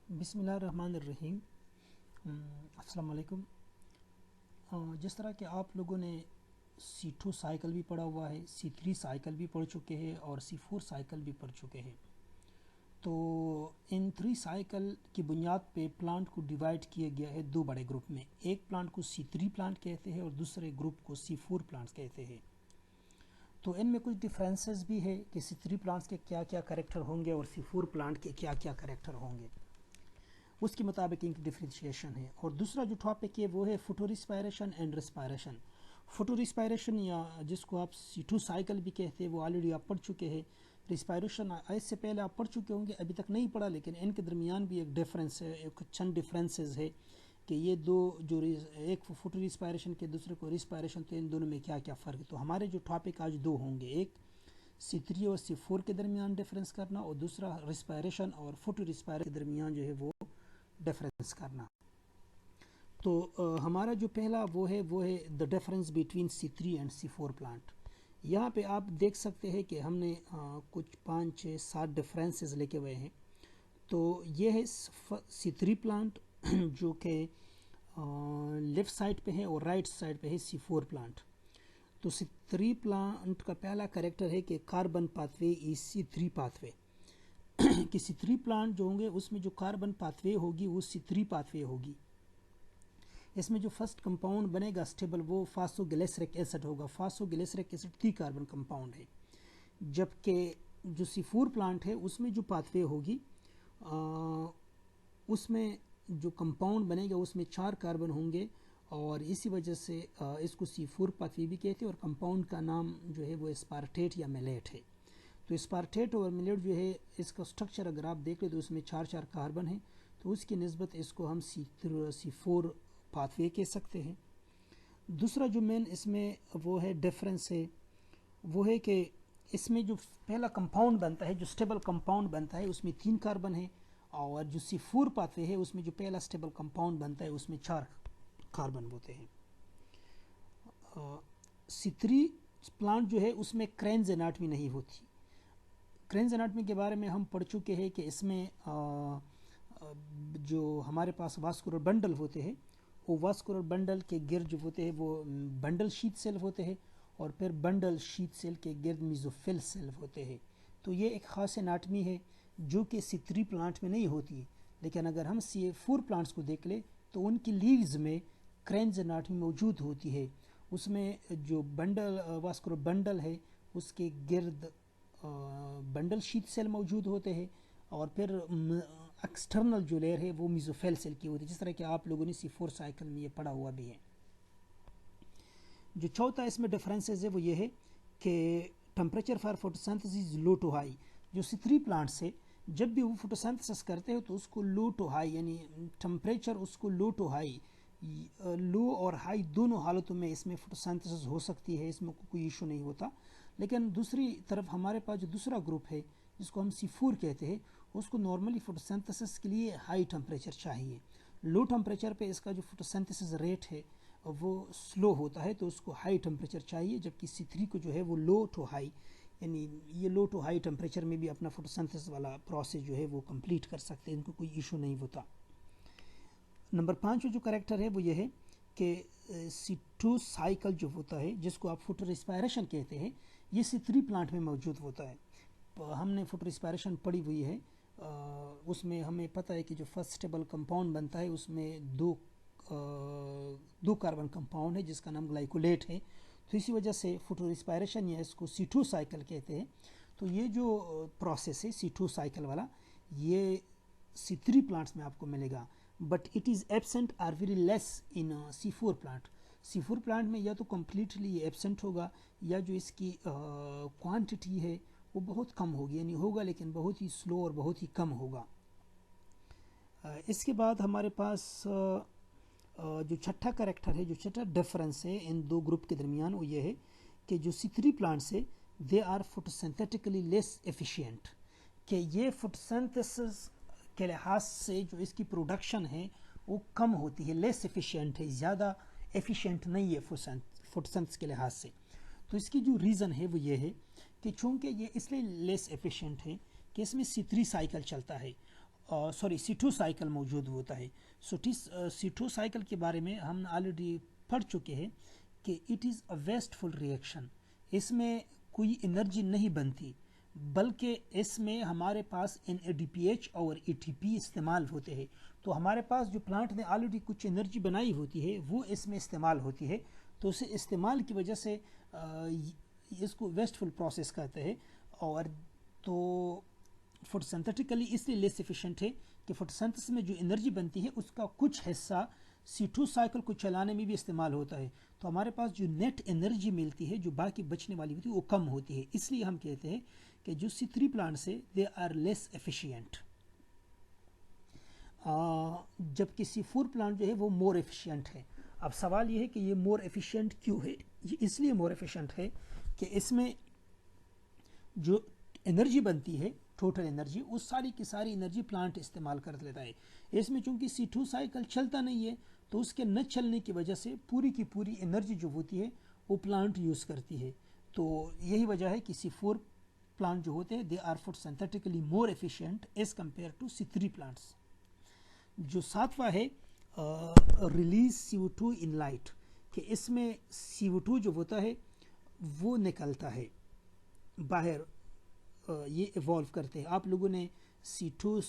बिस्मिल्लाहिर्रहमानिर्रहीम। अस्सलाम वालेकुम। जिस तरह के आप लोगों ने C2 साइकिल भी पढ़ा हुआ है, C3 साइकिल भी पढ़ चुके हैं और C4 साइकिल भी पढ़ चुके हैं। तो इन 3 साइकिल की बुनियाद पे प्लांट को डिवाइड किया गया है दो बड़े ग्रुप में। एक प्लांट को C3 प्लांट कहते हैं और दूसरे ग्रुप को C4 प्लांट्स कहते हैं। तो इनमें कुछ डिफरेंसेस भी है कि C3 प्लांट्स के क्या क्या कैरेक्टर होंगे और C4 प्लांट के क्या क्या कैरेक्टर होंगे, उसके मुताबिक इनकी डिफ्रेंशिएशन है। और दूसरा जो टॉपिक है वो है photo respiration and respiration. Photo respiration या जिसको आप C2 साइकिल भी कहते हैं वो ऑलरेडी आप पढ़ चुके हैं। रिस्पायरेशन इससे पहले आप पढ़ चुके होंगे, अभी तक नहीं पढ़ा, लेकिन इनके दरमियान भी एक डिफरेंस है, एक चंद डिफरेंसेस है कि ये दो जो एक फोटो रिस्पायरेशन के दूसरे को रिस्पायरेशन, तो इन दोनों में क्या क्या फ़र्क है। तो हमारे जो टॉपिक आज दो होंगे, एक C3 और C4 के दरमियान डिफरेंस करना और दूसरा रिस्पायरेशन और फोटो रिस्पायरेशन के दरमियान जो है वो डिफरेंस करना। तो हमारा जो पहला वो है the difference between C3 and C4 plant. यहाँ पे आप देख सकते हैं कि हमने कुछ 5, 6, 7 डिफरेंसेस लेके हुए हैं। तो ये है C3 प्लांट जो कि लेफ़्ट साइड पे है और राइट साइड पे है C4 प्लांट। तो C3 प्लांट का पहला कैरेक्टर है कि carbon pathway is C3 pathway. कि C3 प्लांट जो होंगे उसमें जो कार्बन पाथवे होगी वो C3 पाथवे होगी। इसमें जो फर्स्ट कंपाउंड बनेगा स्टेबल वो फास्फोग्लिसरिक एसिड होगा। फास्फोग्लिसरिक एसिड 3 कार्बन कंपाउंड है। जबकि जो C4 प्लांट है उसमें जो पाथवे होगी उसमें जो कंपाउंड बनेगा उसमें 4 कार्बन होंगे और इसी वजह से इसको C4 पाथवे भी कहते हैं। और कंपाउंड का नाम जो है वो एस्पार्टेट या मेलेट है। तो एस्पार्टेट और मिलेट जो है इसका स्ट्रक्चर अगर आप देख ले तो उसमें 4 कार्बन है, तो उसकी निस्बत इसको हम C4 पाथवे कह सकते हैं। दूसरा जो मेन इसमें वो है डिफरेंस है वो है कि इसमें जो पहला कंपाउंड बनता है, जो स्टेबल कंपाउंड बनता है उसमें 3 कार्बन है और जो C4 पाथवे है उसमें जो पहला स्टेबल कंपाउंड बनता है उसमें 4 कार्बन होते हैं। C3 प्लांट जो है उसमें क्रेन्स एनाटमी नहीं होती। क्रेन्स एनाटमी के बारे में हम पढ़ चुके हैं कि इसमें जो हमारे पास वास्कुलर बंडल होते हैं वो वास्कुलर बंडल के गिर्द जो होते हैं वो बंडल शीथ सेल होते हैं और फिर बंडल शीथ सेल के गिर्द मेसोफिल सेल होते हैं। तो ये एक ख़ास एनाटमी है जो कि C3 प्लांट में नहीं होती है। लेकिन अगर हम C4 प्लांट्स को देख ले तो उनकी लीव्स में क्रेन्स एनाटमी मौजूद होती है। उसमें जो बंडल वास्कुलर बंडल है उसके गिर्द बंडल शीथ सेल मौजूद होते हैं और फिर एक्सटर्नल जो लेयर है वो मेसोफिल सेल की होती है, जिस तरह कि आप लोगों ने C4 साइकिल में ये पढ़ा हुआ भी है। जो चौथा इसमें डिफरेंसेस है वो ये है कि temperature for photosynthesis low to high. जो C3 प्लांट्स है जब भी वो फोटोसिंथेसिस करते हैं तो उसको लो टू हाई यानी टेम्परेचर उसको लो टू हाई, लो और हाई दोनों हालतों में इसमें फोटोसिंथेसिस हो सकती है, इसमें कोई इशू नहीं होता। लेकिन दूसरी तरफ हमारे पास जो दूसरा ग्रुप है जिसको हम C4 कहते हैं उसको नॉर्मली फोटोसिंथेसिस के लिए हाई टेम्परेचर चाहिए। लो टेम्परेचर पे इसका जो फोटोसिंथेसिस रेट है वो स्लो होता है, तो उसको हाई टेम्परेचर चाहिए। जबकि C3 को जो है वो लो टू हाई यानी ये लो टू हाई टेम्परेचर में भी अपना फोटोसिंथेसिस वाला प्रोसेस जो है वो कंप्लीट कर सकते हैं, इनको कोई इशू नहीं होता। नंबर 5 जो कैरेक्टर है वो ये है कि C2 साइकिल जो होता है जिसको आप फोटो रिस्पायरेशन कहते हैं ये C3 प्लांट में मौजूद होता है। हमने फोटो रिस्पायरेशन पढ़ी हुई है, उसमें हमें पता है कि जो फर्स्ट स्टेबल कंपाउंड बनता है उसमें दो कार्बन कंपाउंड है जिसका नाम ग्लाइकोलेट है। तो इसी वजह से फोटो रिस्पायरेशन या इसको C2 साइकिल कहते हैं। तो ये जो प्रोसेस है C2 साइकिल वाला ये C3 प्लांट्स में आपको मिलेगा, but it is absent or very less in C4 plant. C4 plant में या तो कम्प्लीटली एब्सेंट होगा या जो इसकी क्वांटिटी है वो बहुत कम होगी, यानी होगा लेकिन बहुत ही स्लो और बहुत ही कम होगा। इसके बाद हमारे पास जो छठा कैरेक्टर है, जो छठा डिफरेंस है इन दो ग्रुप के दरमियान वो ये है कि जो C3 प्लांट्स है they are photosynthetically less efficient. कि ये फोटोसिंथेसिस के लिहाज से जो इसकी प्रोडक्शन है वो कम होती है, लेस एफिशिएंट है, ज़्यादा एफिशिएंट नहीं है फोटोसिंथेसिस के लिहाज से। तो इसकी जो रीज़न है वो ये है कि चूँकि ये इसलिए लेस एफिशिएंट है कि इसमें C3 साइकिल चलता है सॉरी C2 साइकिल मौजूद होता है। सो C2 साइकिल के बारे में हम ऑलरेडी पढ़ चुके हैं कि it is a wasteful reaction, इसमें कोई एनर्जी नहीं बनती, बल्कि इसमें हमारे पास NADPH और ATP इस्तेमाल होते हैं। तो हमारे पास जो प्लांट ने ऑलरेडी कुछ एनर्जी बनाई होती है वो इसमें इस्तेमाल होती है, तो उसे इस्तेमाल की वजह से इसको वेस्टफुल प्रोसेस कहते हैं। और तो फोटोसिंथेटिकली इसलिए लेस एफिशिएंट है कि फोटोसिंथेसिस में जो एनर्जी बनती है उसका कुछ हिस्सा C2 साइकिल को चलाने में भी इस्तेमाल होता है। तो हमारे पास जो नेट एनर्जी मिलती है, जो बाकी बचने वाली होती है, वो कम होती है। इसलिए हम कहते हैं कि जो C3 प्लांट्स है दे आर लेस एफिशिएंट, जबकि C4 प्लांट जो है वो मोर एफिशिएंट है। अब सवाल ये है कि ये मोर एफिशिएंट क्यों है? ये इसलिए मोर एफिशिएंट है कि इसमें जो एनर्जी बनती है, टोटल एनर्जी, उस सारी की सारी एनर्जी प्लांट इस्तेमाल कर लेता है। इसमें चूंकि C2 साइकिल चलता नहीं है, तो उसके न चलने की वजह से पूरी की पूरी एनर्जी जो होती है वो प्लांट यूज़ करती है। तो यही वजह है कि C4 प्लांट जो होते हैं they are photosynthetically more efficient as compare to C3 plants. जो सातवां है रिलीज CO2 इन लाइट, कि इसमें CO2 जो होता है वो निकलता है बाहर, ये इवॉल्व करते हैं। आप लोगों ने C3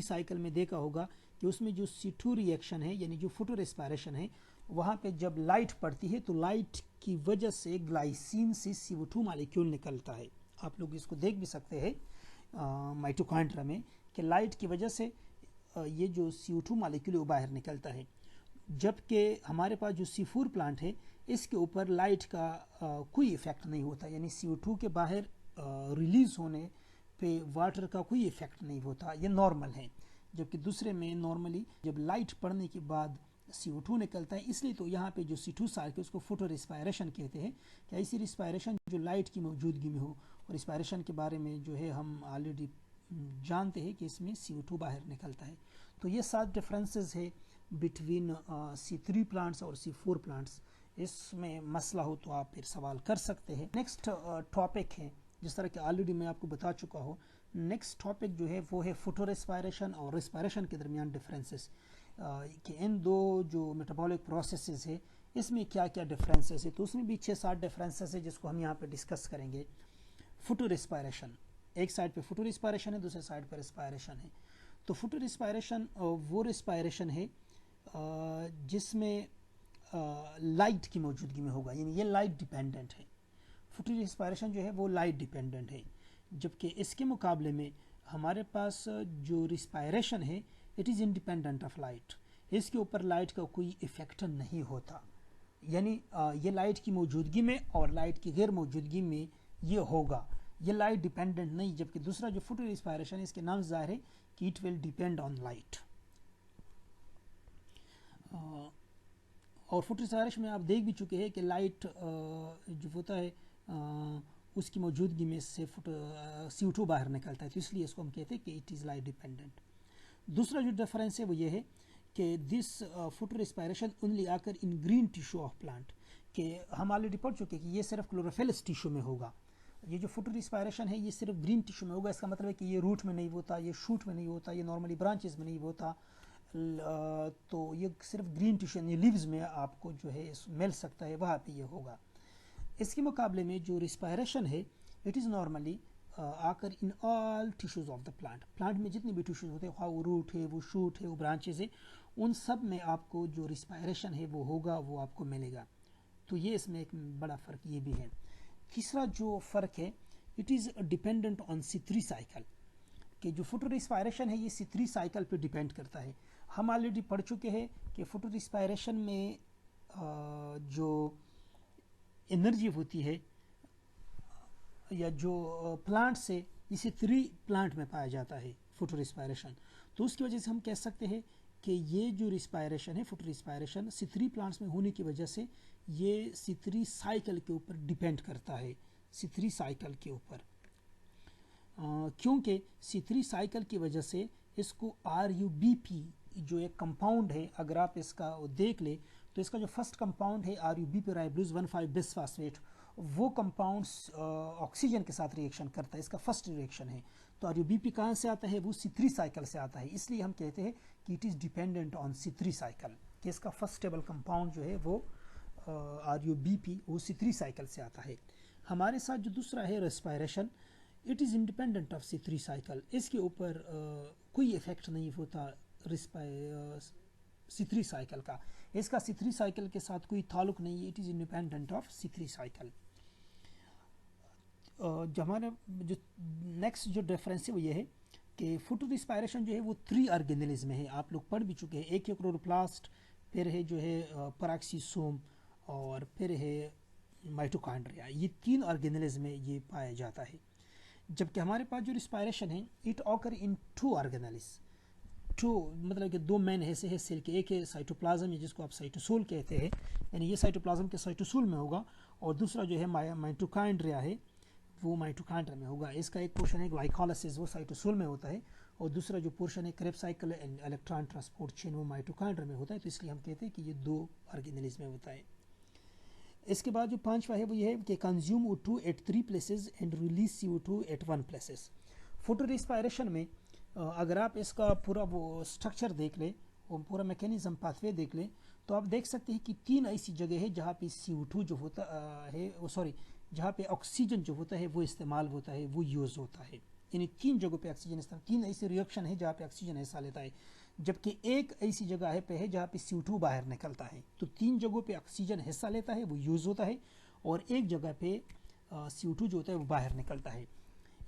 साइकिल में देखा होगा कि उसमें जो C2 रिएक्शन है, यानी जो फोटो रेस्पायरेशन है, वहाँ पे जब लाइट पड़ती है तो लाइट की वजह से ग्लाइसिन से CO2 मालिक्यूल निकलता है। आप लोग इसको देख भी सकते हैं माइटोकॉन्ड्रिया में कि लाइट की वजह से ये जो CO2 मालिक्यूल वो बाहर निकलता है। जबकि हमारे पास जो C4 प्लांट है इसके ऊपर लाइट का कोई इफेक्ट नहीं होता, यानी CO2 के बाहर रिलीज होने पे वाटर का कोई इफेक्ट नहीं होता, ये नॉर्मल है। जबकि दूसरे में नॉर्मली जब लाइट पड़ने के बाद CO2 निकलता है, इसलिए तो यहाँ पे जो C2 साइकिल उसको फोटो रिस्पायरेशन कहते हैं कि ऐसी रिस्पायरेशन जो लाइट की मौजूदगी में हो। और रिस्पायरेशन के बारे में जो है हम ऑलरेडी जानते हैं कि इसमें CO2 बाहर निकलता है। तो ये 7 डिफरेंसेस है बिटवीन C3 प्लांट्स और C4 प्लांट्स। इसमें मसला हो तो आप फिर सवाल कर सकते हैं। नेक्स्ट टॉपिक है, जिस तरह कि ऑलरेडी मैं आपको बता चुका हूँ, नेक्स्ट टॉपिक जो है वो है फोटो रेस्पायरेशन और रेस्पायरेशन के दरमियान डिफरेंसेस, कि इन दो जो मेटाबॉलिक प्रोसेसेस है इसमें क्या क्या डिफरेंसेस है। तो उसमें भी 6-7 डिफरेंसेस है जिसको हम यहाँ पे डिस्कस करेंगे। फोटो रेस्पायरेशन, एक साइड पे फोटो रेस्पायरेशन है, दूसरे साइड पे रेस्पायरेशन है। तो फोटो रेस्पायरेशन वो रेस्पायरेशन है जिसमें लाइट की मौजूदगी में होगा, यानी ये लाइट डिपेंडेंट है। फोटो रेस्पायरेशन जो है वो लाइट डिपेंडेंट है, जबकि इसके मुकाबले में हमारे पास जो रिस्पायरेशन है it is independent of light, इसके ऊपर लाइट का कोई इफेक्ट नहीं होता। यानी ये लाइट की मौजूदगी में और लाइट की गैर मौजूदगी में ये होगा, ये लाइट डिपेंडेंट नहीं। जबकि दूसरा जो फोटो रेस्पायरेशन है इसके नाम ज़ाहिर है कि it will depend on light. और फोटो रेस्पायरेशन में आप देख भी चुके हैं कि लाइट जो होता है उसकी मौजूदगी में से CO2 बाहर निकलता है, तो इसलिए इसको हम कहते हैं कि इट इज़ लाइट डिपेंडेंट। दूसरा जो डिफरेंस है वो ये है कि दिस फोटो रेस्पायरेशन ओनली आकर इन ग्रीन टिश्यू ऑफ प्लांट, कि हम ऑलरेडी पढ़ चुके हैं कि ये सिर्फ क्लोरोफिलस टिश्यू में होगा। ये जो फोटो रेस्पायरेशन है ये सिर्फ ग्रीन टिश्यू में होगा, इसका मतलब है कि ये रूट में नहीं होता, ये शूट में नहीं होता, ये नॉर्मली ब्रांचेस में नहीं होता। तो ये सिर्फ ग्रीन टिश्यू यानी लीव्स में आपको जो है मिल सकता है, वहाँ पे ये होगा। इसके मुकाबले में जो रिस्पायरेशन है इट इज़ नॉर्मली आकर in all tissues of the plant, plant में जितने भी टिश्यूज़ होते हैं, वो रूट है, वो शूट है, वो ब्रांचेस है, उन सब में आपको जो रिस्पायरेशन है वो होगा, वो आपको मिलेगा। तो ये इसमें एक बड़ा फ़र्क ये भी है। तीसरा जो फ़र्क है it is dependent on C3 cycle, कि जो फोटो रिस्पायरेशन है ये C3 साइकिल पे डिपेंड करता है। हम ऑलरेडी पढ़ चुके हैं कि फोटो रिस्पायरेशन में जो एनर्जी होती है या जो प्लांट से इसे 3 प्लांट में पाया जाता है फोटो रिस्पायरेशन, तो उसकी वजह से हम कह सकते हैं कि ये जो रिस्पायरेशन है फोटो रिस्पायरेशन C3 प्लांट्स में होने की वजह से ये C3 साइकिल के ऊपर डिपेंड करता है, C3 साइकिल के ऊपर, क्योंकि C3 साइकिल की वजह से इसको RUBP जो एक कंपाउंड है, अगर आप इसका देख ले तो इसका जो फर्स्ट कंपाउंड है RUBP राइबोस 1,5 बिसफॉस्फेट, वो कंपाउंड्स ऑक्सीजन के साथ रिएक्शन करता है, इसका फर्स्ट रिएक्शन है। तो RUBP कहाँ से आता है? वो C3 साइकिल से आता है, इसलिए हम कहते हैं कि it is dependent on C3 cycle, कि इसका फर्स्ट स्टेबल कंपाउंड जो है वो RUBP वो C3 साइकिल से आता है। हमारे साथ जो दूसरा है respiration, it is independent of C3 cycle, इसके ऊपर कोई इफेक्ट नहीं होता C3 साइकिल का, इसका C3 साइकिल के साथ कोई ताल्लुक नहीं है, it is independent of C3 cycle. जो हमारा जो नेक्स्ट जो डिफरेंस है वो ये है कि फोटो रिस्पायरेशन जो है वो 3 ऑर्गेनिज्म में है, आप लोग पढ़ भी चुके हैं। एक है क्लोरोप्लास्ट, फिर है जो है पैराक्सीसोम, और फिर है माइटोकॉन्ड्रिया। ये 3 ऑर्गेनिज्म में ये पाया जाता है। जबकि हमारे पास जो रिस्पायरेशन है इट ऑकर इन 2 ऑर्गेनेल्स, 2 मतलब कि 2 मेन हिस्से है सेल के। एक है साइटोप्लाज्म जिसको आप साइटोसोल कहते हैं, यानी ये साइटोप्लाज्म के साइटोसोल में होगा, और दूसरा जो है माइटोकॉन्ड्रिया है वो माइटोकॉन्ड्रिया में होगा। इसका एक पोर्शन है ग्लाइकोलाइसिस, वो साइटोसोल में होता है, और दूसरा जो पोर्शन है Krebs cycle and electron transport chain वो माइटोकॉन्ड्रिया में होता है। तो इसलिए हम कहते हैं कि ये 2 ऑर्गेनेल्स में होता है। इसके बाद जो 5वां है वो ये है कि consume O2 at 3 places and release CO2 at 1 places. Photorespiration में अगर आप इसका पूरा वो स्ट्रक्चर देख लें, वो पूरा मैकेनिज्म पाथवे देख लें, तो आप देख सकते हैं कि 3 ऐसी जगह है जहाँ पे CO2 जो होता है वो जहाँ पे ऑक्सीजन जो होता है वो इस्तेमाल होता है, वो यूज़ होता है। यानी 3 जगहों पे ऑक्सीजन इस्तेमाल, 3 ऐसे रिएक्शन है जहाँ पे ऑक्सीजन हिस्सा लेता है, जबकि एक ऐसी जगह पे है जहाँ पे CO2 बाहर निकलता है। तो 3 जगहों पे ऑक्सीजन हिस्सा लेता है, वो यूज़ होता है, और एक जगह पे CO2 जो होता है वो बाहर निकलता है।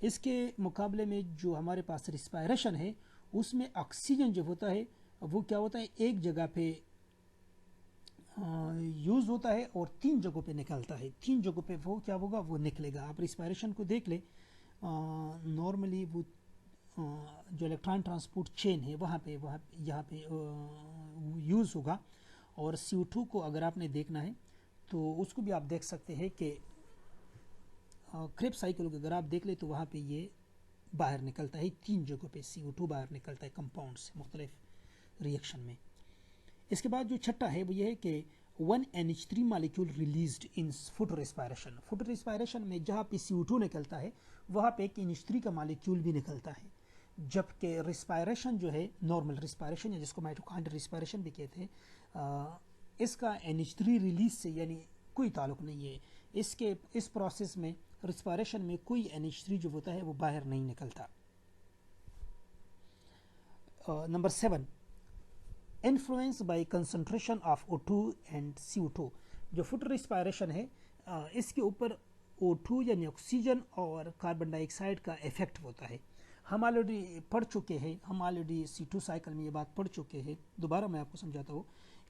इसके मुकाबले में जो हमारे पास रिस्पायरेशन है उसमें ऑक्सीजन जो होता है वो क्या होता है, एक जगह पे यूज़ होता है और 3 जगहों पे निकलता है। 3 जगहों पे वो क्या होगा, वो निकलेगा। आप रिस्पायरेशन को देख ले, नॉर्मली वो जो इलेक्ट्रॉन ट्रांसपोर्ट चेन है वहाँ यहाँ पे यूज़ होगा, और CO2 को अगर आपने देखना है तो उसको भी आप देख सकते हैं कि क्रेब्स साइकिल को अगर आप देख ले तो वहाँ पे ये बाहर निकलता है, 3 जगहों पे CO2 बाहर निकलता है कंपाउंड से मुख्तलिफ रिएक्शन में। इसके बाद जो छठा है वो ये है कि 1NH3 molecule released in photo respiration. Photo respiration में जहाँ पे CO2 निकलता है वहाँ पे एक NH3 का मालिक्यूल भी निकलता है, जबकि रिस्पायरेशन जो है नॉर्मल रिस्पायरेशन या जिसको माइटोकॉन्ड्रियल रिस्पायरेशन भी कहते हैं, इसका NH3 रिलीज से यानी कोई ताल्लुक नहीं है। इस प्रोसेस में रिस्पायरेशन में कोई NH3 जो होता है वो बाहर नहीं निकलता। Number 7, influence by concentration of O2 and CO2। जो फोटो रिस्पायरेशन है इसके ऊपर O2 यानी ऑक्सीजन और कार्बन डाइऑक्साइड का इफेक्ट होता है। हम ऑलरेडी पढ़ चुके हैं, हम ऑलरेडी C2 साइकिल में ये बात पढ़ चुके हैं। दोबारा मैं आपको समझाता हूँ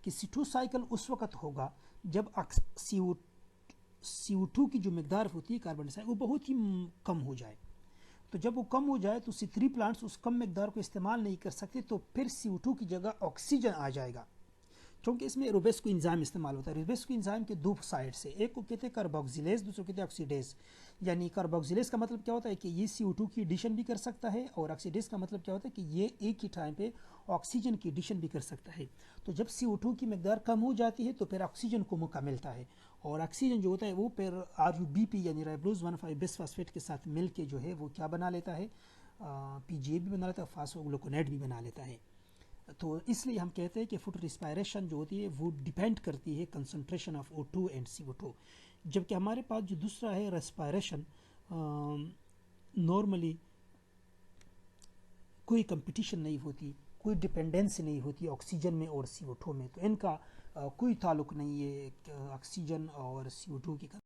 कि C2 साइकिल उस वक्त होगा जब CO2 की जो मकदार होती है कार्बन डाइऑक्साइड वो बहुत ही कम हो जाए। तो जब वो कम हो जाए तो C3 प्लांट्स उस कम मकदार को इस्तेमाल नहीं कर सकते, तो फिर CO2 की जगह ऑक्सीजन आ जाएगा, क्योंकि इसमें रोबेस्को एंजाइम इस्तेमाल होता है। रोबेस्को एंजाइम के 2 साइड से, एक को कहते हैं कार्बोक्सिलेज, दूसरे को कहते हैं ऑक्सीडेज। यानी कार्बोक्सिलेज का मतलब क्या होता है कि ये CO2 की एडिशन भी कर सकता है, और ऑक्सीडेज का मतलब क्या होता है कि ये एक ही टाइम पे ऑक्सीजन की एडिशन भी कर सकता है। तो जब CO2 की मकदार कम हो जाती है तो फिर ऑक्सीजन को मौका मिलता है, और ऑक्सीजन जो होता है वो फिर RUBP यानी राइबोज 1,5 बिसफॉस्फेट के साथ मिल के जो है वो क्या बना लेता है, PGA भी बना लेता है, फास्फोग्लूकोनेट भी बना लेता है। तो इसलिए हम कहते हैं कि फोटो रिस्पायरेशन जो होती है वो डिपेंड करती है concentration of O2 and CO2। जबकि हमारे पास जो दूसरा है रेस्पायरेशन, नॉर्मली कोई कंपटीशन नहीं होती, कोई डिपेंडेंसी नहीं होती ऑक्सीजन में और CO2 में, तो इनका कोई ताल्लुक नहीं है ऑक्सीजन और CO2 की।